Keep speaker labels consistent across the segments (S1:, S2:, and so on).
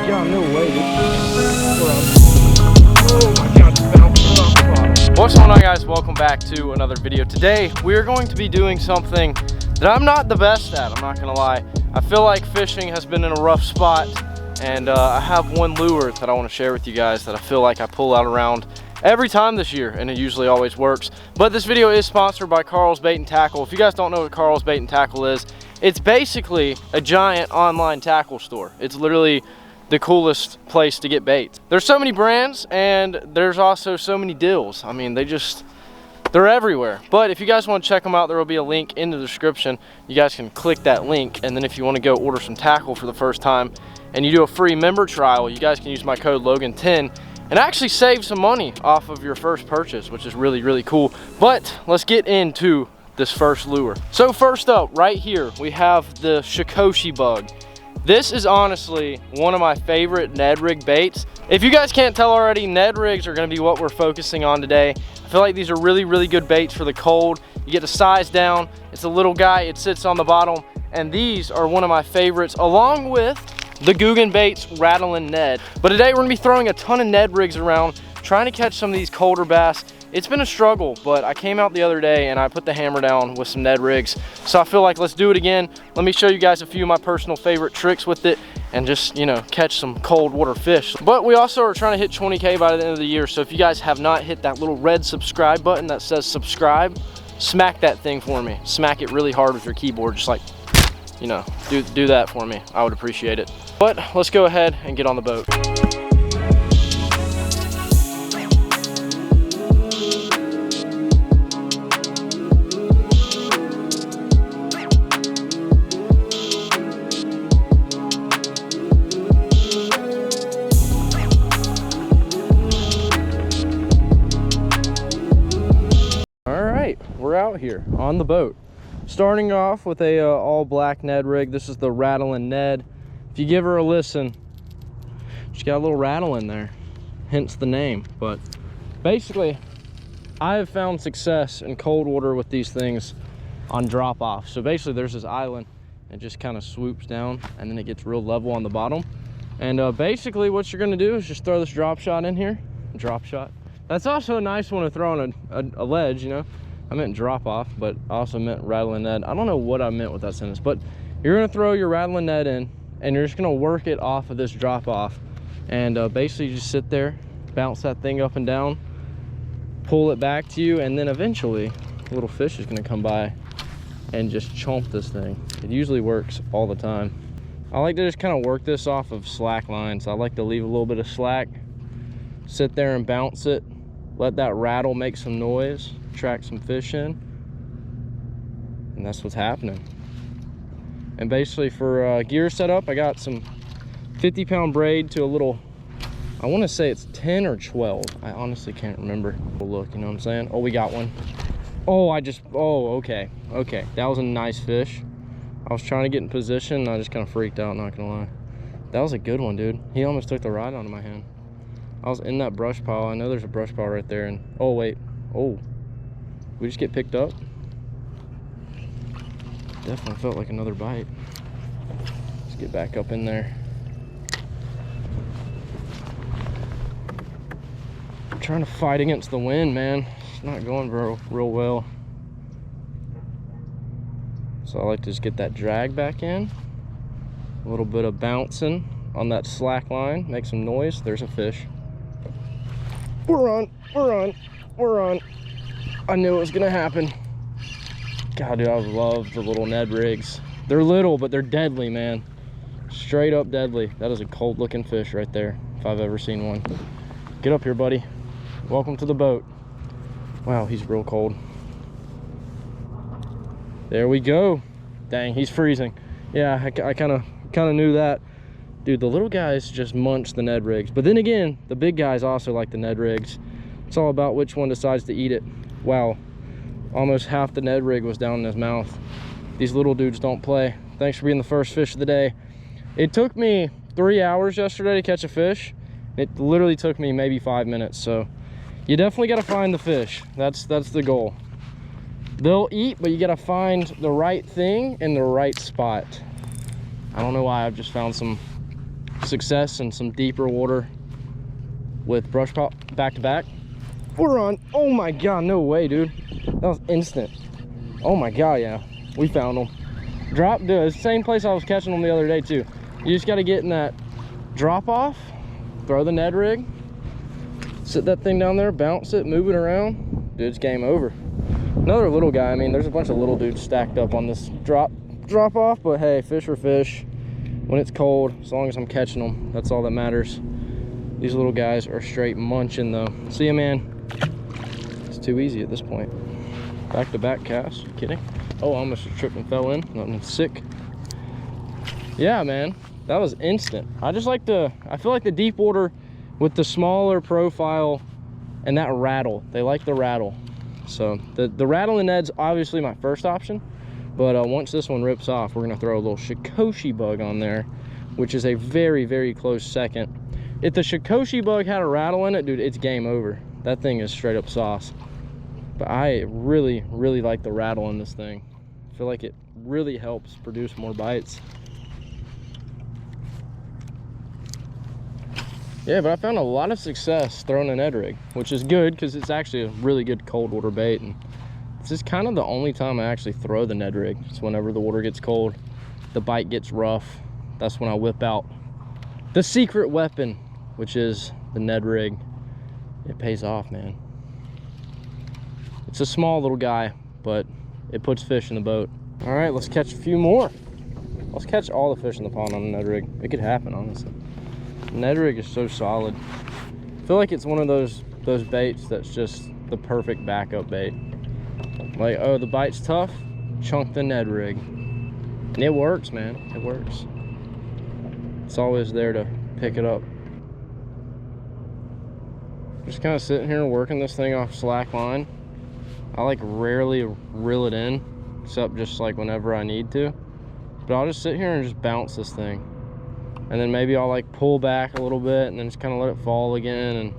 S1: God, no way, dude. Oh my God, just bounced off the bottom. What's going on, guys? Welcome back to another video. Today, we are going to be doing something that I'm not the best at, I'm not gonna lie. I feel like fishing has been in a rough spot, and I have one lure that I want to share with you guys that I feel like I pull out around every time this year, and it usually always works. But this video is sponsored by Karl's Bait and Tackle. If you guys don't know what Karl's Bait and Tackle is, it's basically a giant online tackle store. It's literally the coolest place to get baits. There's so many brands, and there's also so many deals. I mean, they're everywhere. But if you guys want to check them out, there will be a link in the description. You guys can click that link, and then if you want to go order some tackle for the first time and you do a free member trial, you guys can use my code Logan10 and actually save some money off of your first purchase, which is really, really cool. But let's get into this first lure. So first up, right here, we have the Shikoshi bug. This is honestly one of my favorite Ned rig baits. If you guys can't tell already, Ned rigs are gonna be what we're focusing on today. I feel like these are really, really good baits for the cold. You get the size down, it's a little guy, it sits on the bottom, and these are one of my favorites, along with the Guggen Baits Rattling Ned. But today we're gonna be throwing a ton of Ned rigs around, trying to catch some of these colder bass. It's been a struggle, but I came out the other day and I put the hammer down with some Ned rigs. So I feel like let's do it again. Let me show you guys a few of my personal favorite tricks with it and just, you know, catch some cold water fish. But we also are trying to hit 20K by the end of the year. So if you guys have not hit that little red subscribe button that says subscribe, smack that thing for me. Smack it really hard with your keyboard, just like, you know, do that for me. I would appreciate it. But let's go ahead and get on the boat. We're out here on the boat, starting off with a all black Ned rig. This is the Rattling Ned. If you give her a listen, she's got a little rattle in there, hence the name. But basically, I have found success in cold water with these things on drop off. So basically there's this island, it just kind of swoops down and then it gets real level on the bottom. And basically what you're going to do is just throw this drop shot in here. Drop shot, that's also a nice one to throw on a ledge, you know. I meant drop off, but I also meant rattling Ned. I don't know what I meant with that sentence, but you're gonna throw your rattling Ned in and you're just gonna work it off of this drop off. And basically just sit there, bounce that thing up and down, pull it back to you, and then eventually a little fish is gonna come by and just chomp this thing. It usually works all the time. I like to just kind of work this off of slack line. So I like to leave a little bit of slack, sit there and bounce it, let that rattle make some noise, attract some fish in, and that's what's happening. And basically for gear setup, I got some 50-pound braid to a little, I want to say it's 10 or 12. I honestly can't remember. Look, you know what I'm saying? Oh, we got one. Oh, okay. That was a nice fish. I was trying to get in position and I just kind of freaked out, not gonna lie. That was a good one, dude. He almost took the rod out of my hand. I was in that brush pile. I know there's a brush pile right there, and oh wait, oh, we just get picked up. Definitely felt like another bite. Let's get back up in there. I'm trying to fight against the wind, man. It's not going real well. So I like to just get that drag back in. A little bit of bouncing on that slack line, make some noise. There's a fish. We're on. I knew it was gonna happen. God, dude, I love the little Ned rigs. They're little, but they're deadly, man. Straight up deadly. That is a cold looking fish right there, if I've ever seen one. Get up here, buddy. Welcome to the boat. Wow, he's real cold. There we go. Dang, he's freezing. Yeah, I kind of knew that. Dude, the little guys just munch the Ned rigs. But then again, the big guys also like the Ned rigs. It's all about which one decides to eat it. Wow, almost half the Ned rig was down in his mouth. These little dudes don't play. Thanks for being the first fish of the day. It took me 3 hours yesterday to catch a fish. It literally took me maybe 5 minutes. So you definitely got to find the fish. That's the goal. They'll eat, but you got to find the right thing in the right spot. I don't know why, I've just found some success in some deeper water with brush pop back to back. We're on. Oh my God, no way, dude. That was instant. Oh my God, yeah. We found them. Drop, dude, it's the same place I was catching them the other day too. You just got to get in that drop off, throw the Ned rig, sit that thing down there, bounce it, move it around. Dude, it's game over. Another little guy. I mean, there's a bunch of little dudes stacked up on this drop off, but hey, fish are fish. When it's cold, as long as I'm catching them, that's all that matters. These little guys are straight munching though. See ya, man. It's too easy at this point. Back to back cast. You kidding? Oh, I almost tripped and fell in. Nothing sick. Yeah, man, that was instant. I feel like the deep water with the smaller profile and that rattle. They like the rattle. So the rattle and Ned's obviously my first option. But once this one rips off, we're gonna throw a little Shikoshi bug on there, which is a very, very close second. If the Shikoshi bug had a rattle in it, dude, it's game over. That thing is straight up sauce. But I really, really like the rattle in this thing. I feel like it really helps produce more bites. Yeah, but I found a lot of success throwing a Ned rig, which is good because it's actually a really good cold water bait. And this is kind of the only time I actually throw the Ned rig. It's whenever the water gets cold, the bite gets rough. That's when I whip out the secret weapon, which is the Ned rig. It pays off, man. It's a small little guy, but it puts fish in the boat. All right, let's catch a few more. Let's catch all the fish in the pond on the Ned rig. It could happen, honestly. The Ned rig is so solid. I feel like it's one of those baits that's just the perfect backup bait. Like, oh, the bite's tough, chunk the Ned rig. And it works, man, it works. It's always there to pick it up. Just kind of sitting here working this thing off slack line. I like rarely reel it in, except just like whenever I need to. But I'll just sit here and just bounce this thing. And then maybe I'll like pull back a little bit and then just kind of let it fall again. And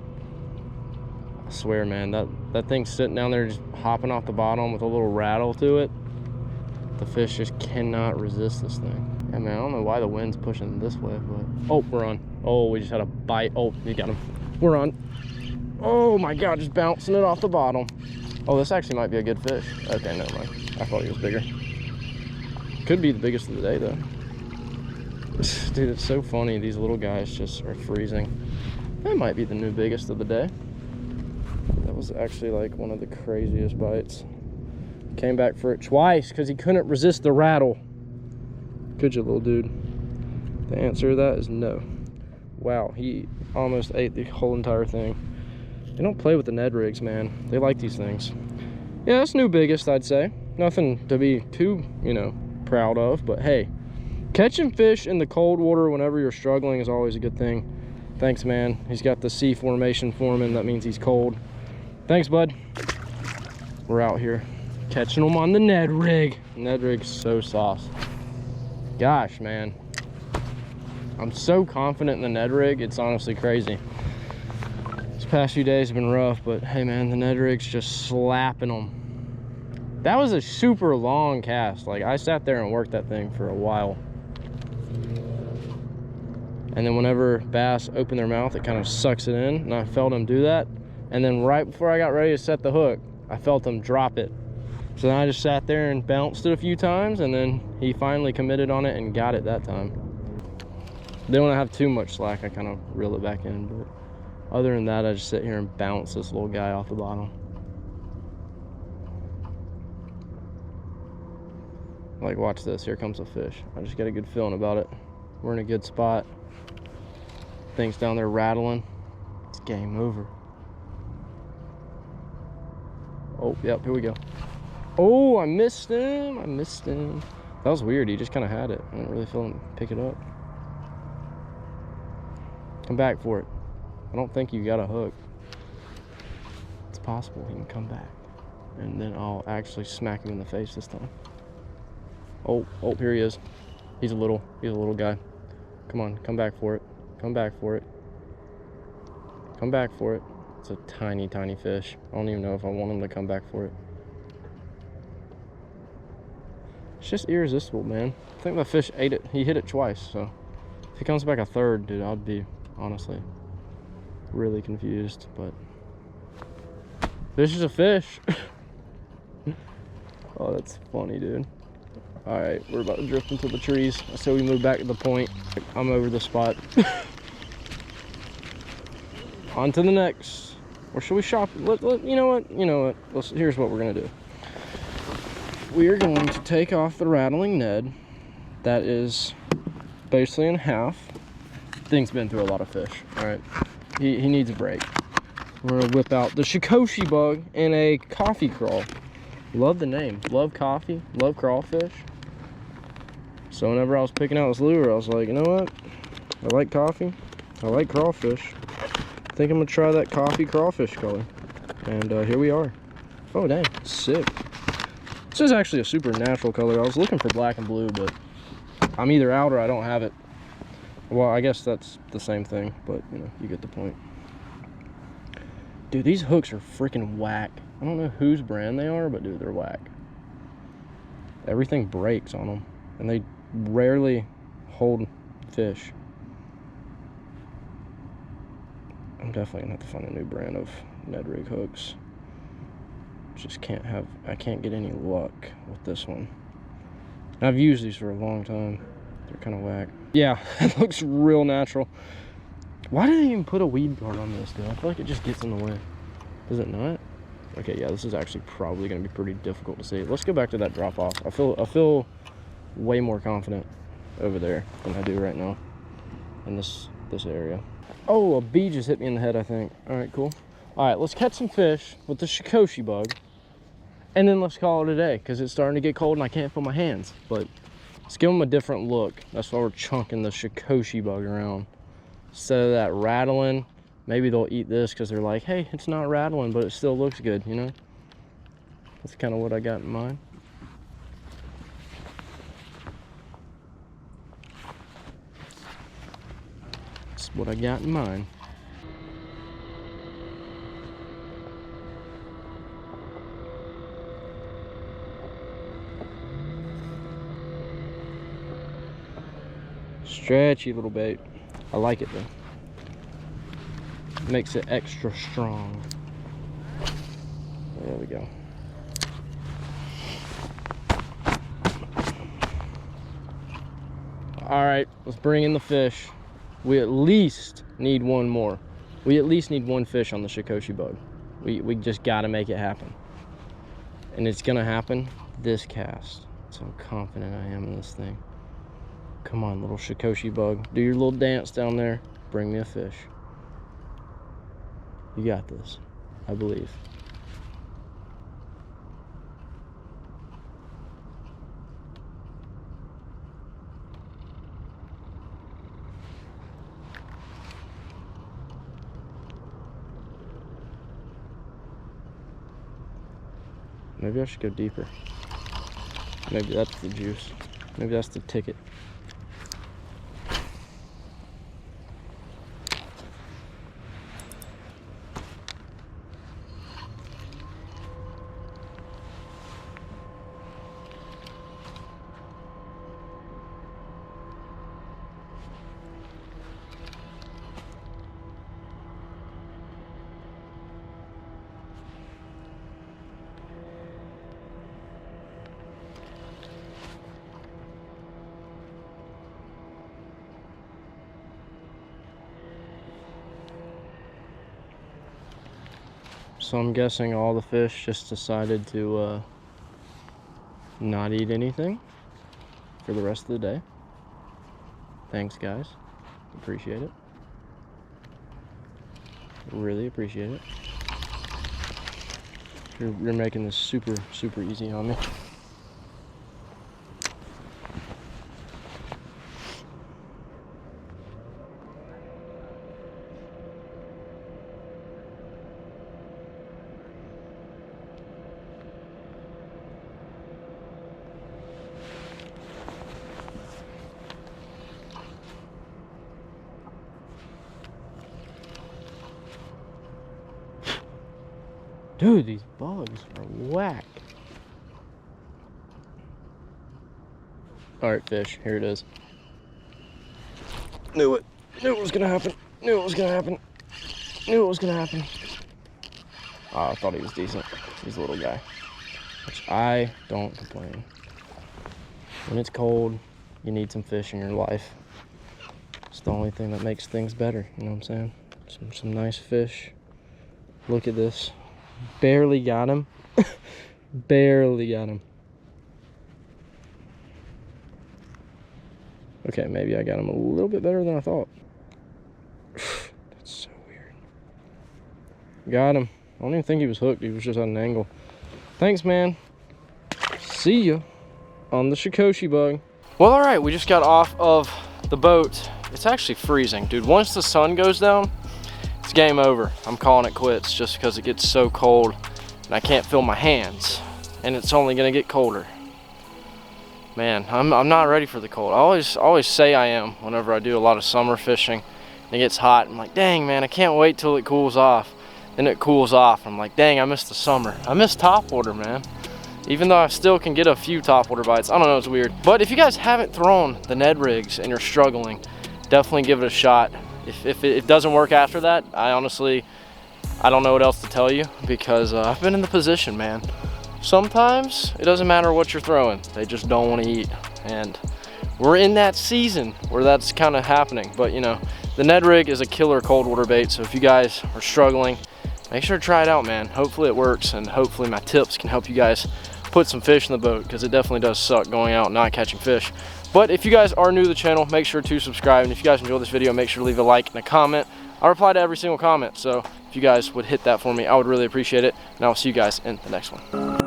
S1: I swear, man, that thing's sitting down there just hopping off the bottom with a little rattle to it. The fish just cannot resist this thing. Yeah, man, I don't know why the wind's pushing this way, but... Oh, we're on. Oh, we just had a bite. Oh, you got him. We're on. Oh my God, just bouncing it off the bottom. Oh, this actually might be a good fish. Okay, never mind. I thought he was bigger. Could be the biggest of the day, though. Dude, it's so funny. These little guys just are freezing. That might be the new biggest of the day. That was actually like one of the craziest bites. Came back for it twice because he couldn't resist the rattle. Could you, little dude? The answer to that is no. Wow, he almost ate the whole entire thing. They don't play with the Ned rigs, man. They like these things. Yeah, that's new biggest, I'd say. Nothing to be too, you know, proud of, but hey, catching fish in the cold water whenever you're struggling is always a good thing. Thanks, man. He's got the C formation forming. That means he's cold. Thanks, bud. We're out here catching them on the Ned rig. Ned rig's so sauce. Gosh, man. I'm so confident in the Ned rig, it's honestly crazy. These past few days have been rough, but hey, man, the Ned rig's just slapping them. That was a super long cast. Like, I sat there and worked that thing for a while. And then whenever bass open their mouth, it kind of sucks it in, and I felt him do that. And then right before I got ready to set the hook, I felt him drop it. So then I just sat there and bounced it a few times, and then he finally committed on it and got it that time. Then when I have too much slack, I kind of reel it back in. But other than that, I just sit here and bounce this little guy off the bottom. Like, watch this. Here comes a fish. I just got a good feeling about it. We're in a good spot. Thing's down there rattling. It's game over. Oh, yep, here we go. Oh, I missed him. I missed him. That was weird. He just kind of had it. I didn't really feel him pick it up. Come back for it. I don't think you got a hook. It's possible he can come back. And then I'll actually smack him in the face this time. Oh, here he is. He's a little guy. Come on, come back for it. Come back for it. Come back for it. It's a tiny, tiny fish. I don't even know if I want him to come back for it. It's just irresistible, man. I think my fish ate it. He hit it twice, so If he comes back a third, dude, I'd be honestly really confused, but this is a fish. Oh, that's funny, dude. All right, we're about to drift into the trees. So we move back to the point. I'm over the spot. On to the next. Or should we shop? You know what? Here's what we're gonna do. We are going to take off the rattling Ned. That is basically in half. Thing's been through a lot of fish. All right, he needs a break. We're gonna whip out the Shikoshi bug and a coffee crawl. Love the name. Love coffee. Love crawfish. So whenever I was picking out this lure, I was like, you know what? I like coffee. I like crawfish. I think I'm gonna try that coffee crawfish color. And here we are. Oh dang, sick. This is actually a super natural color. I was looking for black and blue, but I'm either out or I don't have it. Well, I guess that's the same thing, but you know, you get the point. Dude, these hooks are freaking whack. I don't know whose brand they are, but dude, they're whack. Everything breaks on them, and they rarely hold fish. I'm definitely gonna have to find a new brand of Ned rig hooks. Just I can't get any luck with this one. I've used these for a long time. They're kind of whack. Yeah, it looks real natural. Why did they even put a weed guard on this, dude? I feel like it just gets in the way. Does it not? Okay, yeah, this is actually probably gonna be pretty difficult to see. Let's go back to that drop off. I feel way more confident over there than I do right now in this area. Oh, a bee just hit me in the head, I think. All right, cool. All right, let's catch some fish with the Shikoshi bug, and then let's call it a day, because it's starting to get cold and I can't feel my hands. But let's give them a different look. That's why we're chunking the Shikoshi bug around. Instead of that rattling, maybe they'll eat this because they're like, hey, it's not rattling, but it still looks good, you know? That's kind of what I got in mind. That's what I got in mind. Stretchy little bait. I like it though. Makes it extra strong. There we go. All right, let's bring in the fish. We at least need one more. We at least need one fish on the Shikoshi bug. We just gotta make it happen. And it's gonna happen this cast. That's how confident I am in this thing. Come on, little Shikoshi bug. Do your little dance down there. Bring me a fish. You got this. I believe. Maybe I should go deeper. Maybe that's the juice. Maybe that's the ticket. So I'm guessing all the fish just decided to not eat anything for the rest of the day. Thanks, guys. Appreciate it. Really appreciate it. You're making this super, super easy on me. Dude, these bugs are whack. All right, fish, here it is. Knew it. Knew it was gonna happen. Knew it was gonna happen. Knew it was gonna happen. Oh, I thought he was decent. He's a little guy. Which I don't complain. When it's cold, you need some fish in your life. It's the only thing that makes things better, you know what I'm saying? Some nice fish. Look at this. Barely got him. Barely got him. Okay, maybe I got him a little bit better than I thought. That's so weird. Got him. I don't even think he was hooked. He was just at an angle. Thanks, man. See ya on the Shikoshi bug. Well, all right, we just got off of the boat. It's actually freezing, dude. Once the sun goes down, it's game over. I'm calling it quits just because it gets so cold and I can't feel my hands, and it's only gonna get colder. Man, I'm not ready for the cold. I always say I am whenever I do a lot of summer fishing and it gets hot. I'm like, dang, man, I can't wait till it cools off. Then it cools off. I'm like, dang, I miss the summer. I miss topwater, man. Even though I still can get a few topwater bites. I don't know, it's weird. But if you guys haven't thrown the Ned rigs and you're struggling, definitely give it a shot. If it doesn't work after that, I don't know what else to tell you, because I've been in the position, man. Sometimes it doesn't matter what you're throwing, they just don't want to eat. And we're in that season where that's kind of happening. But you know, the Ned rig is a killer cold water bait, so if you guys are struggling, make sure to try it out, man. Hopefully it works, and hopefully my tips can help you guys put some fish in the boat, because it definitely does suck going out and not catching fish. But if you guys are new to the channel, make sure to subscribe, and if you guys enjoyed this video, make sure to leave a like and a comment. I reply to every single comment, so if you guys would hit that for me, I would really appreciate it, and I will see you guys in the next one.